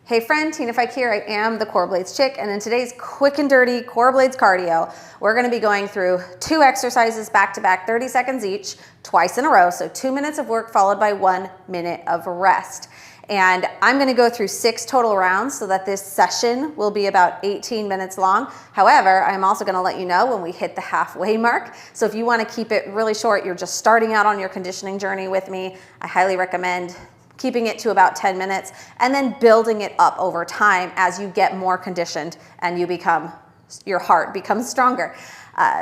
Hey friend, Tina Fike here. I am the Coreblades chick, and in today's quick and dirty Coreblades cardio, we're gonna be going through 2 exercises back to back, 30 seconds each, twice in a row. So 2 minutes of work followed by 1 minute of rest. And I'm gonna go through 6 total rounds so that this session will be about 18 minutes long. However, I'm also gonna let you know when we hit the halfway mark. So if you wanna keep it really short, you're just starting out on your conditioning journey with me, I highly recommend keeping it to about 10 minutes and then building it up over time as you get more conditioned and your heart becomes stronger.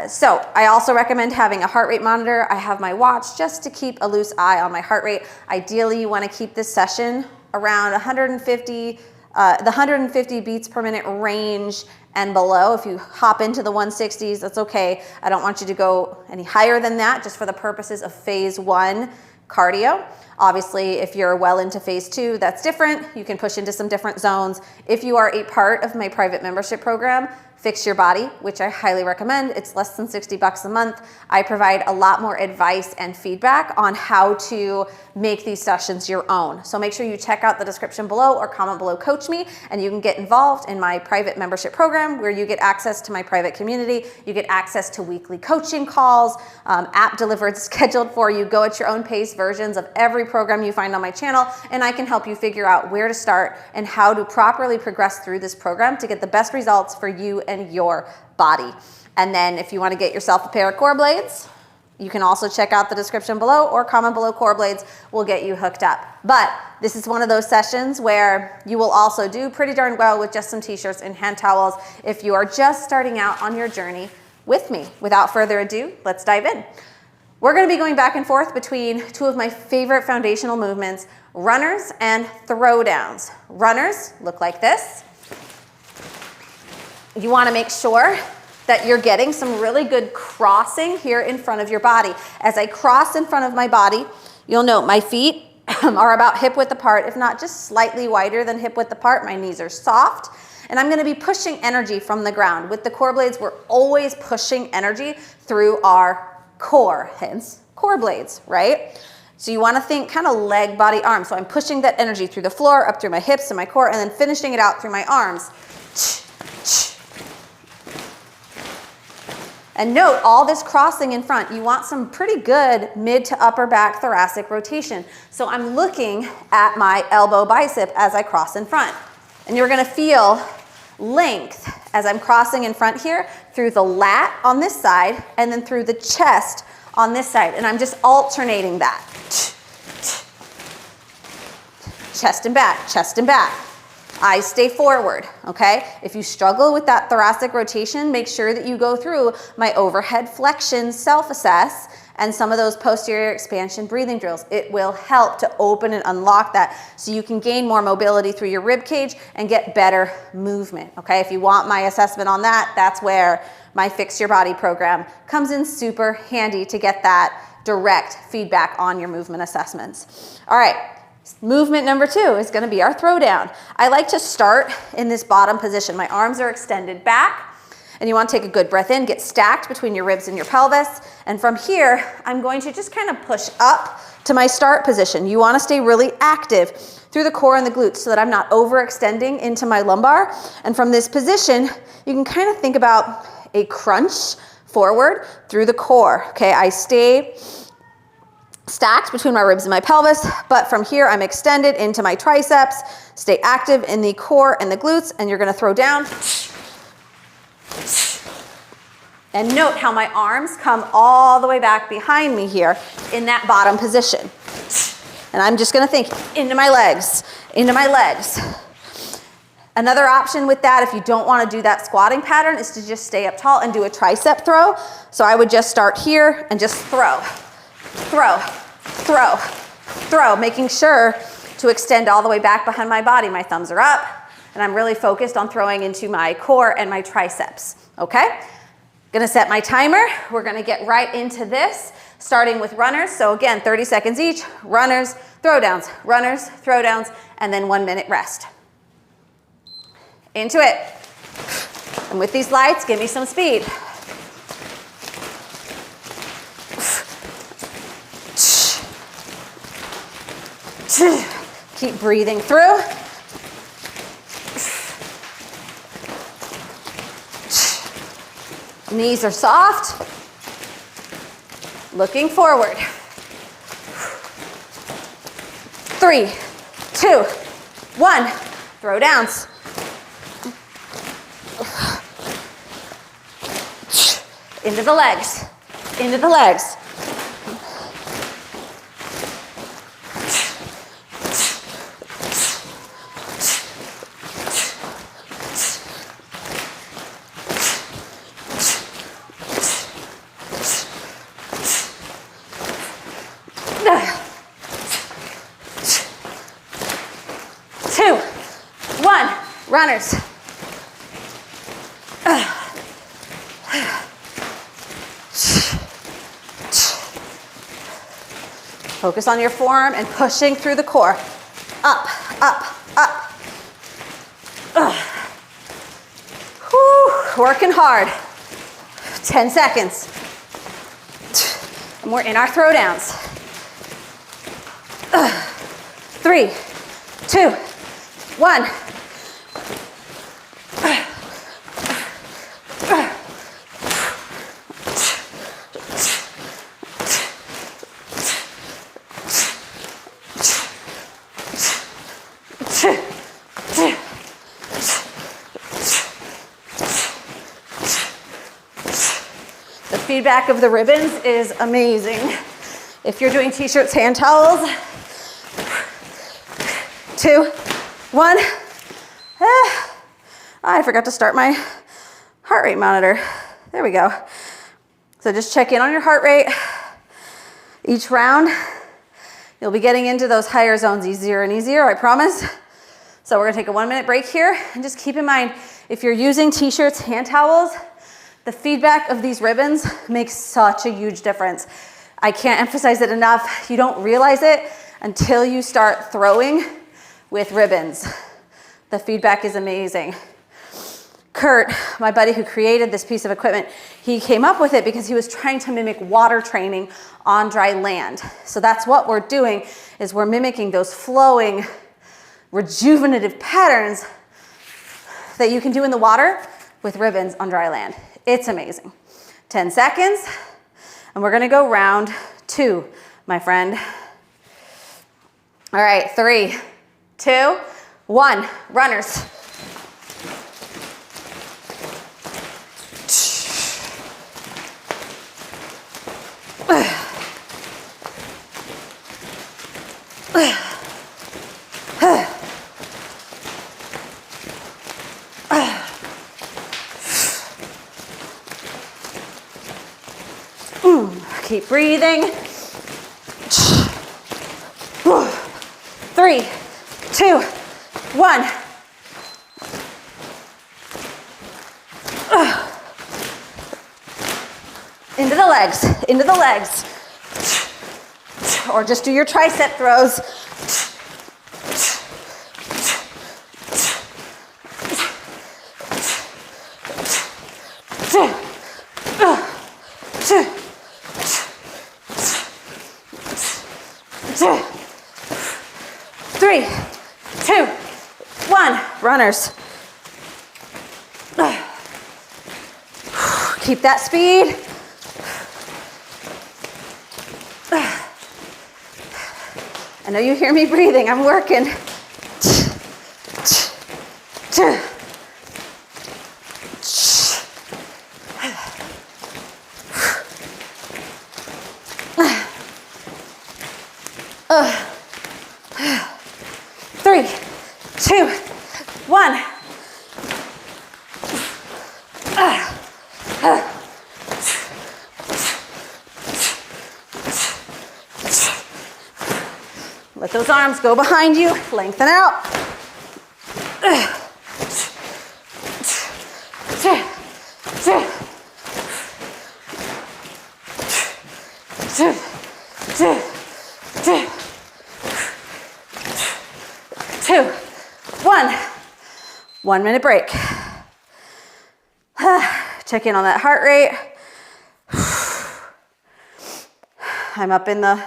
So I also recommend having a heart rate monitor. I have my watch just to keep a loose eye on my heart rate. Ideally, you want to keep this session around 150, the 150 beats per minute range and below. If you hop into the 160s, that's okay. I don't want you to go any higher than that just for the purposes of phase 1 cardio. Obviously, if you're well into phase 2, that's different. You can push into some different zones. If you are a part of my private membership program, Fix Your Body, which I highly recommend. It's less than $60 a month. I provide a lot more advice and feedback on how to make these sessions your own. So make sure you check out the description below or comment below, coach me, and you can get involved in my private membership program where you get access to my private community. You get access to weekly coaching calls, app delivered, scheduled for you, go at your own pace versions of every program you find on my channel, and I can help you figure out where to start and how to properly progress through this program to get the best results for you and your body. And then if you want to get yourself a pair of Coreblades, you can also check out the description below or comment below. Coreblades will get you hooked up. But this is one of those sessions where you will also do pretty darn well with just some t-shirts and hand towels if you are just starting out on your journey with me. Without further ado, let's dive in. We're going to be going back and forth between 2 of my favorite foundational movements, runners and throwdowns. Runners look like this. You want to make sure that you're getting some really good crossing here in front of your body. As I cross in front of my body, you'll note my feet are about hip width apart, if not just slightly wider than hip width apart. My knees are soft, and I'm going to be pushing energy from the ground. With the Coreblades, we're always pushing energy through our core, hence Coreblades, right? So you want to think kind of leg, body, arm. So I'm pushing that energy through the floor, up through my hips and my core, and then finishing it out through my arms. And note all this crossing in front. You want some pretty good mid to upper back thoracic rotation. So I'm looking at my elbow bicep as I cross in front. And you're going to feel length as I'm crossing in front here through the lat on this side and then through the chest on this side. And I'm just alternating that. Chest and back, chest and back. Eyes stay forward, okay? If you struggle with that thoracic rotation, make sure that you go through my overhead flexion self-assess and some of those posterior expansion breathing drills. It will help to open and unlock that so you can gain more mobility through your rib cage and get better movement, okay? If you want my assessment on that, that's where my Fix Your Body program comes in super handy to get that direct feedback on your movement assessments. All right. Movement number 2 is going to be our throwdown. I like to start in this bottom position. My arms are extended back, and you want to take a good breath in, get stacked between your ribs and your pelvis. And from here, I'm going to just kind of push up to my start position. You want to stay really active through the core and the glutes so that I'm not overextending into my lumbar. And from this position, you can kind of think about a crunch forward through the core. Okay, I stay stacked between my ribs and my pelvis, but from here I'm extended into my triceps. Stay active in the core and the glutes, and you're going to throw down. And note how my arms come all the way back behind me here in that bottom position. And I'm just going to think into my legs, into my legs. Another option with that, if you don't want to do that squatting pattern, is to just stay up tall and do a tricep throw. So I would just start here and just throw. Throw, throw, throw, making sure to extend all the way back behind my body. My thumbs are up, and I'm really focused on throwing into my core and my triceps, okay? Gonna set my timer. We're gonna get right into this, starting with runners. So again, 30 seconds each, runners, throwdowns, and then 1 minute rest. Into it. And with these lights, give me some speed. Keep breathing through. Knees are soft. Looking forward. 3, 2, 1. Throw downs. Into the legs. Into the legs. Runners. Focus on your forearm and pushing through the core. Up, up, up. Whew, working hard. 10 seconds. And we're in our throwdowns. 3, 2, 1. 'The feedback of the ribbons is amazing. If you're doing t-shirts, hand towels. 2, 1. I forgot to start my heart rate monitor. There we go. So just check in on your heart rate. Each round, you'll be getting into those higher zones easier and easier, I promise. So we're gonna take a 1-minute break here, and just keep in mind, if you're using t-shirts, hand towels, the feedback of these ribbons makes such a huge difference. I can't emphasize it enough. You don't realize it until you start throwing with ribbons. The feedback is amazing. Kurt, my buddy who created this piece of equipment, he came up with it because he was trying to mimic water training on dry land. So that's what we're doing, is we're mimicking those flowing, rejuvenative patterns that you can do in the water with ribbons on dry land. It's amazing. 10 seconds, and we're gonna go round 2, my friend. All right, 3, 2, 1, runners. Keep breathing. 3, 2, 1. Into the legs, into the legs. Or just do your tricep throws. Three, 2, 1, runners. Keep that speed. I know you hear me breathing, I'm working. Three, 2, 1. Let those arms go behind you, lengthen out. Two, 1. 1-minute break. Check in on that heart rate. I'm up in the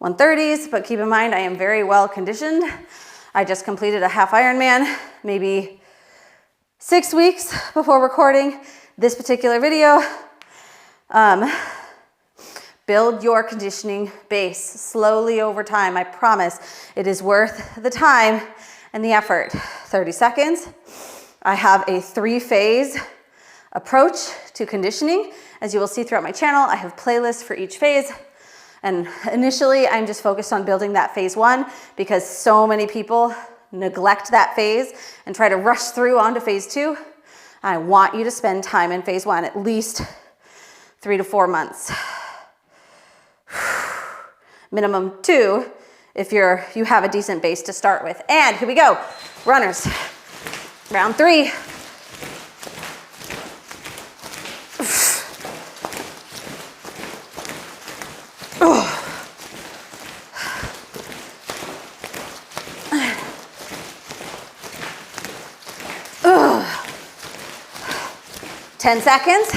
130s, but keep in mind I am very well conditioned. I just completed a half Ironman maybe 6 weeks before recording this particular video. Build your conditioning base slowly over time. I promise it is worth the time and the effort. 30 seconds. I have a 3-phase approach to conditioning. As you will see throughout my channel, I have playlists for each phase. And initially, I'm just focused on building that phase 1 because so many people neglect that phase and try to rush through onto phase 2. I want you to spend time in phase 1, at least 3 to 4 months. Minimum 2 if you have a decent base to start with. And here we go, runners. Round 3. Oh. 10 seconds.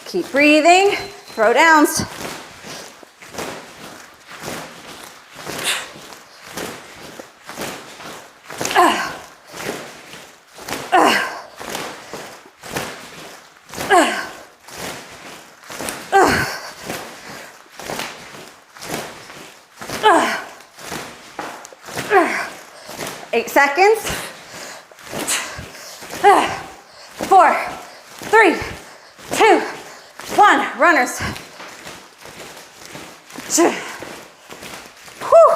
Keep breathing. Throw downs. Eight seconds. 4, 3, 2, 1. Runners. Whew.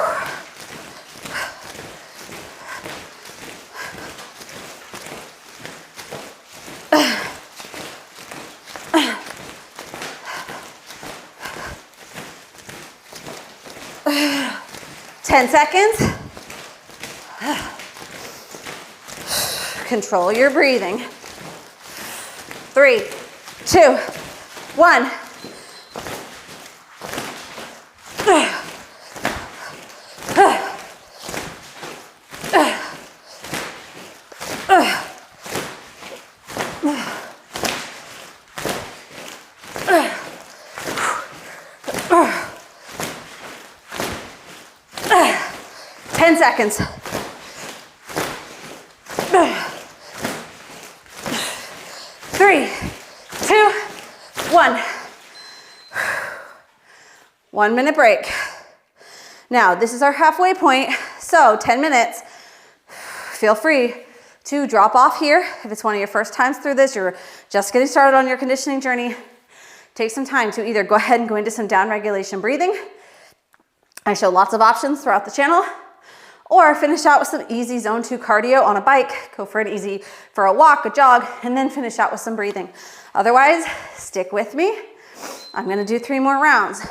Ten seconds. Control your breathing. 3, 2, 1. Seconds. 3, 2, 1. 1 minute break. Now, this is our halfway point, so 10 minutes. Feel free to drop off here. If it's one of your first times through this, you're just getting started on your conditioning journey, take some time to either go ahead and go into some down regulation breathing. I show lots of options throughout the channel. Or finish out with some easy zone 2 cardio on a bike. Go for a walk, a jog, and then finish out with some breathing. Otherwise, stick with me. I'm gonna do 3 more rounds.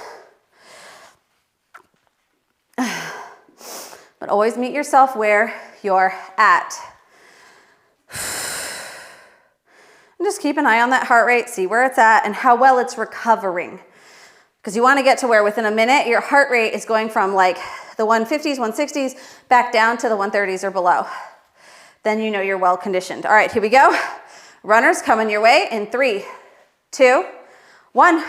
But always meet yourself where you're at. And just keep an eye on that heart rate, see where it's at and how well it's recovering. Because you wanna get to where within a minute, your heart rate is going from like the 150s, 160s, back down to the 130s or below. Then you know you're well conditioned. All right, here we go. Runners coming your way in 3, 2, 1.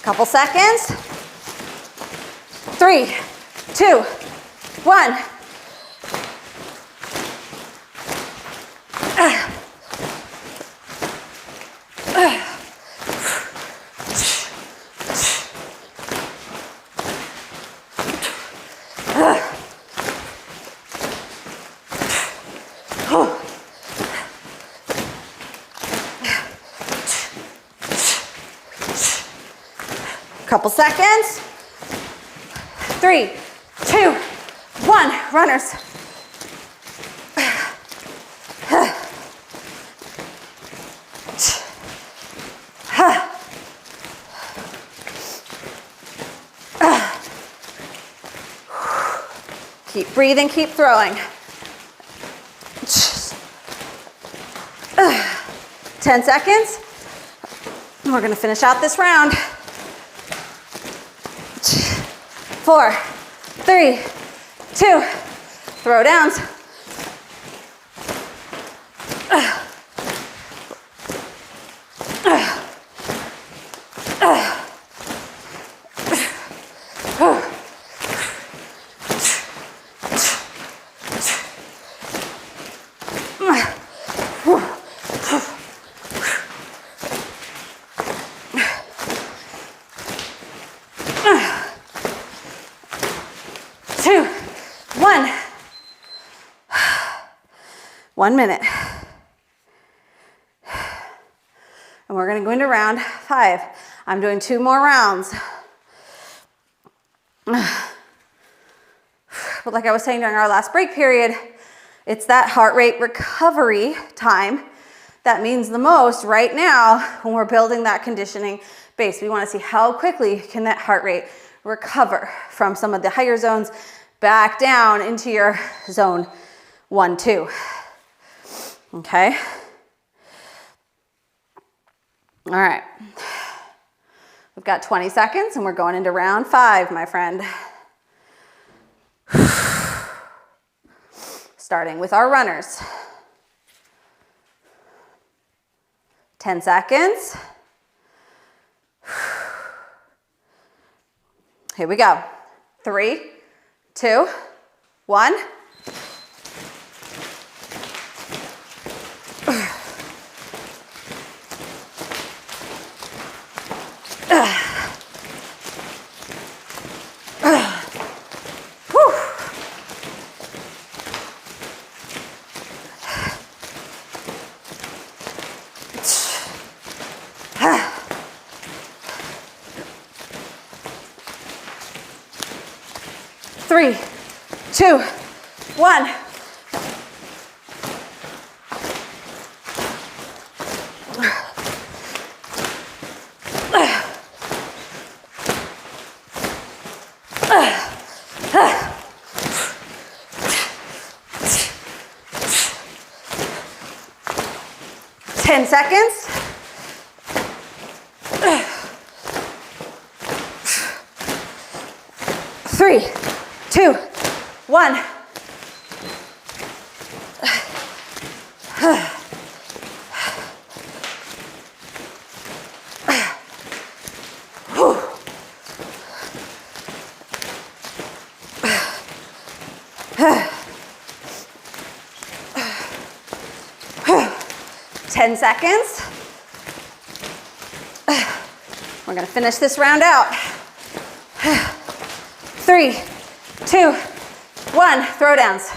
Couple seconds. 3, 2, 1. Couple seconds. 3, 2, 1. Runners. Keep breathing, keep throwing. 10 seconds. And we're gonna finish out this round. 4, 3, 2, throw downs. 2, 1. 1 minute. And we're gonna go into round 5. I'm doing 2 more rounds. But like I was saying during our last break period, it's that heart rate recovery time that means the most right now when we're building that conditioning base. We wanna see how quickly can that heart rate recover from some of the higher zones back down into your zone 1, 2. Okay? All right. We've got 20 seconds and we're going into round 5, my friend. Starting with our runners. 10 seconds. Here we go. 3, 2, 1. Three, 2, 1. Ten seconds. 3, 2, 1. Ten seconds. We're gonna finish this round out. 3, 2, 1, throw downs.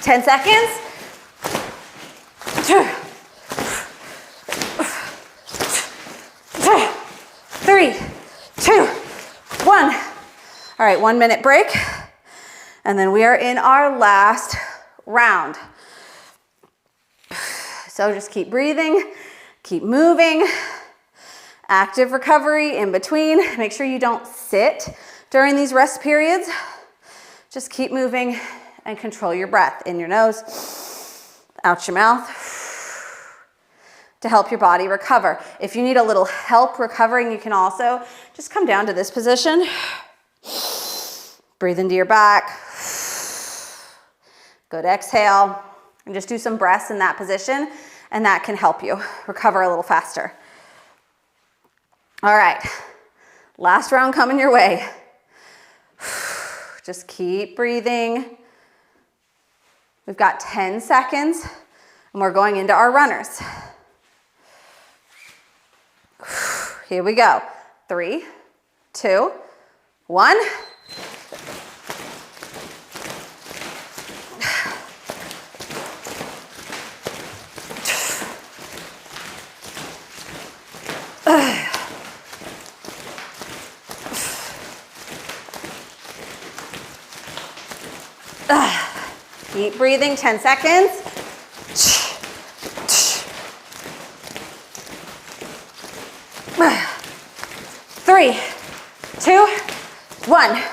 Ten seconds. 3, 2, 1. All right, 1 minute break. And then we are in our last round. So just keep breathing, keep moving. Active recovery in between. Make sure you don't sit during these rest periods. Just keep moving and control your breath in your nose, out your mouth, to help your body recover. If you need a little help recovering, you can also just come down to this position. Breathe into your back. Good exhale. And just do some breaths in that position, and that can help you recover a little faster. All right, last round coming your way. Just keep breathing. We've got 10 seconds, and we're going into our runners. Here we go. 3, 2, 1. Keep breathing, 10 seconds. 3, 2, 1.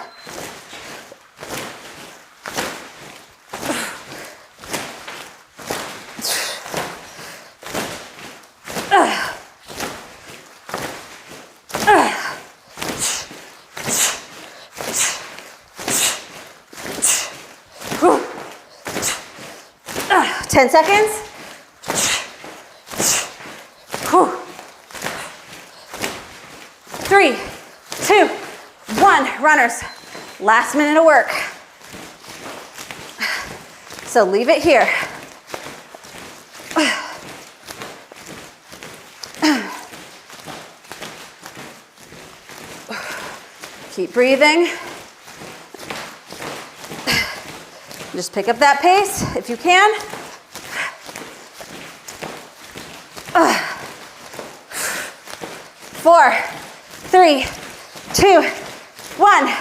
Whew. 10 seconds. Whew. 3, 2, 1. Runners, last minute of work. So leave it here. Keep breathing. Just pick up that pace if you can. 4, 3, 2, 1.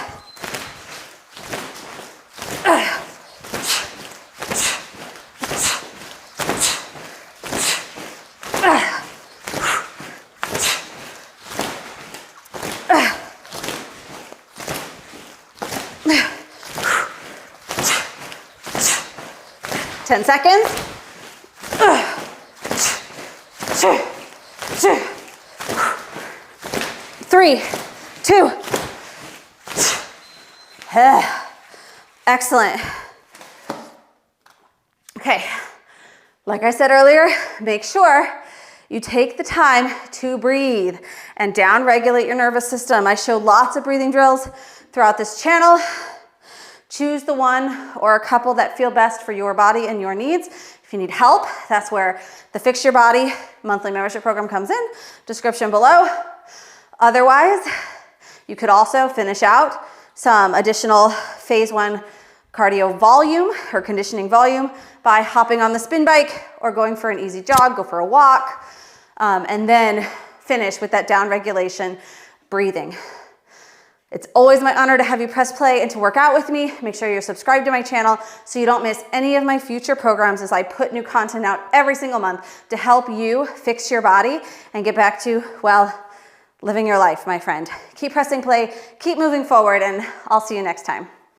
Ten seconds. 3, 2. Excellent. Okay, like I said earlier, make sure you take the time to breathe and down-regulate your nervous system. I show lots of breathing drills throughout this channel. Choose the one or a couple that feel best for your body and your needs. If you need help, that's where the Fix Your Body monthly membership program comes in. Description below. Otherwise, you could also finish out some additional phase 1 cardio volume or conditioning volume by hopping on the spin bike or going for an easy jog, go for a walk, and then finish with that down regulation breathing. It's always my honor to have you press play and to work out with me. Make sure you're subscribed to my channel so you don't miss any of my future programs as I put new content out every single month to help you fix your body and get back to, well, living your life, my friend. Keep pressing play, keep moving forward, and I'll see you next time.